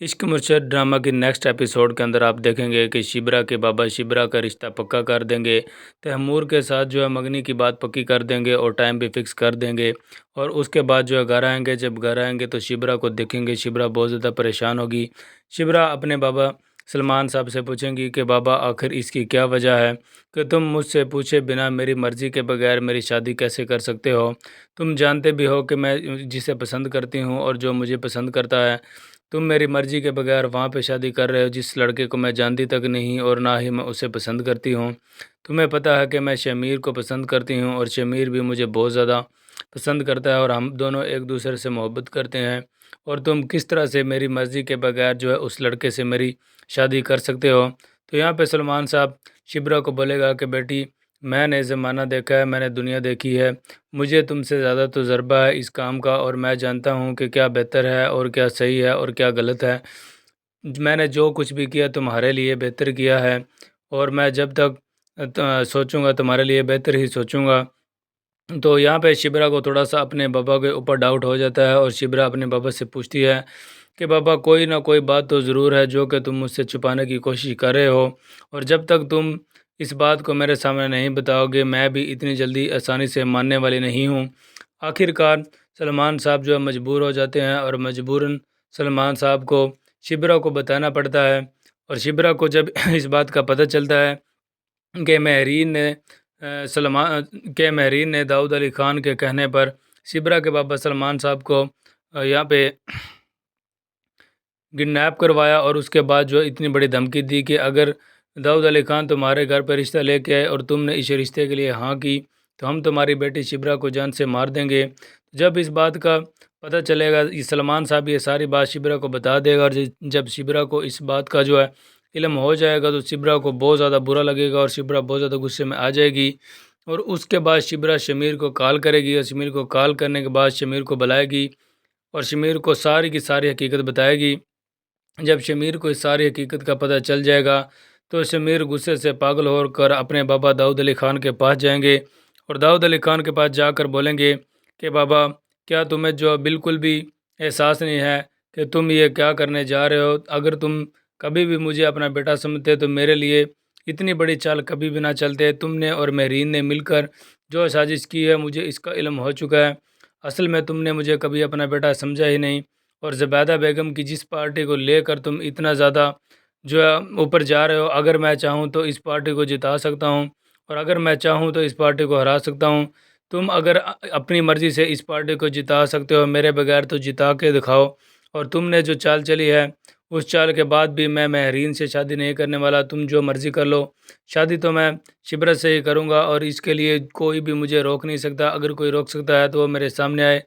इश्क मुर्शद ड्रामा की next episode के अंदर आप देखेंगे कि शिबरा के बाबा शिबरा का रिश्ता पक्का कर देंगे। तैमूर के साथ जो है मंगनी की बात पक्की कर देंगे और टाइम भी फिक्स कर देंगे। और उसके बाद जो है घर आएंगे। जब घर आएंगे तो शिबरा को देखेंगे, शिबरा बहुत ज़्यादा परेशान होगी। शिबरा अपने बाबा सलमान साहब से पूछेंगी कि बाबा आखिर इसकी क्या वजह है कि तुम मुझसे पूछे बिना मेरी मर्ज़ी के बगैर मेरी शादी कैसे कर सकते हो। तुम जानते भी हो कि मैं जिसे पसंद करती हूँ और जो मुझे पसंद करता है, तुम मेरी मर्ज़ी के बगैर वहाँ पे शादी कर रहे हो जिस लड़के को मैं जानती तक नहीं और ना ही मैं उसे पसंद करती हूँ। तुम्हें पता है कि मैं शमीर को पसंद करती हूँ और शमीर भी मुझे बहुत ज़्यादा पसंद करता है और हम दोनों एक दूसरे से मोहब्बत करते हैं। और तुम किस तरह से मेरी मर्ज़ी के बगैर जो है उस लड़के से मेरी शादी कर सकते हो। तो यहाँ पे सलमान साहब शिबरा को बोलेगा कि बेटी, मैंने ज़माना देखा है, मैंने दुनिया देखी है, मुझे तुमसे ज़्यादा तजुर्बा है इस काम का और मैं जानता हूँ कि क्या बेहतर है और क्या सही है और क्या गलत है। मैंने जो कुछ भी किया तुम्हारे लिए बेहतर किया है और मैं जब तक सोचूंगा तुम्हारे लिए बेहतर ही सोचूंगा। तो यहाँ पे शिबरा को थोड़ा-सा अपने पापा के ऊपर डाउट हो जाता है और शिबरा अपने पापा से पूछती है कि पापा कोई ना कोई बात तो ज़रूर है जो कि तुम मुझसे छुपाने की कोशिश कर रहे हो और जब तक तुम इस बात को मेरे सामने नहीं बताओगे मैं भी इतनी जल्दी आसानी से मानने वाली नहीं हूँ। आखिरकार सलमान साहब जो है मजबूर हो जाते हैं और मजबूरन सलमान साहब को शिबरा को बताना पड़ता है। और शिबरा को जब इस बात का पता चलता है कि मेहरीन ने दाऊद अली ख़ान के कहने पर शिबरा के बाबा सलमान साहब को यहाँ पे किडनैप करवाया और उसके बाद जो इतनी बड़ी धमकी दी कि अगर दाऊद अली ख़ान तुम्हारे घर पर रिश्ता लेके आए और तुमने इस रिश्ते के लिए हाँ की तो हम तुम्हारी बेटी शिबरा को जान से मार देंगे। जब इस बात का पता चलेगा ये सलमान साहब ये सारी बात शिबरा को बता देगा और जब शिबरा को इस बात का जो है इल्म हो जाएगा तो शिबरा को बहुत ज़्यादा बुरा लगेगा और शिबरा बहुत ज़्यादा गुस्से में आ जाएगी। और उसके बाद शिबरा शमीर को कॉल करेगी और शमीर को कॉल करने के बाद शमीर को बुलाएगी और शमीर को सारी की सारी हकीकत बताएगी। जब शमीर को इस सारी हकीकत का पता चल जाएगा तो शमीर गुस्से से पागल होकर अपने बाबा दाऊद अली ख़ान के पास जाएंगे और दाऊद अली ख़ान के पास जाकर बोलेंगे कि बाबा, क्या तुम्हें जो बिल्कुल भी एहसास नहीं है कि तुम ये क्या करने जा रहे हो। अगर तुम कभी भी मुझे अपना बेटा समझते तो मेरे लिए इतनी बड़ी चाल कभी भी ना चलते। तुमने और मेहरीन ने मिलकर जो साजिश की है मुझे इसका इल्म हो चुका है। असल में तुमने मुझे कभी अपना बेटा समझा ही नहीं और ज़ुबैदा बेगम की जिस पार्टी को लेकर तुम इतना ज़्यादा जो है ऊपर जा रहे हो, अगर मैं चाहूँ तो इस पार्टी को जिता सकता हूँ और अगर मैं चाहूँ तो इस पार्टी को हरा सकता हूँ। तुम अगर अपनी मर्ज़ी से इस पार्टी को जिता सकते हो मेरे बगैर तो जिता के दिखाओ। और तुमने जो चाल चली है उस चाल के बाद भी मैं मेहरीन से शादी नहीं करने वाला। तुम जो मर्ज़ी कर लो, शादी तो मैं शिबरत से ही करूँगा और इसके लिए कोई भी मुझे रोक नहीं सकता। अगर कोई रोक सकता है तो वो मेरे सामने आए।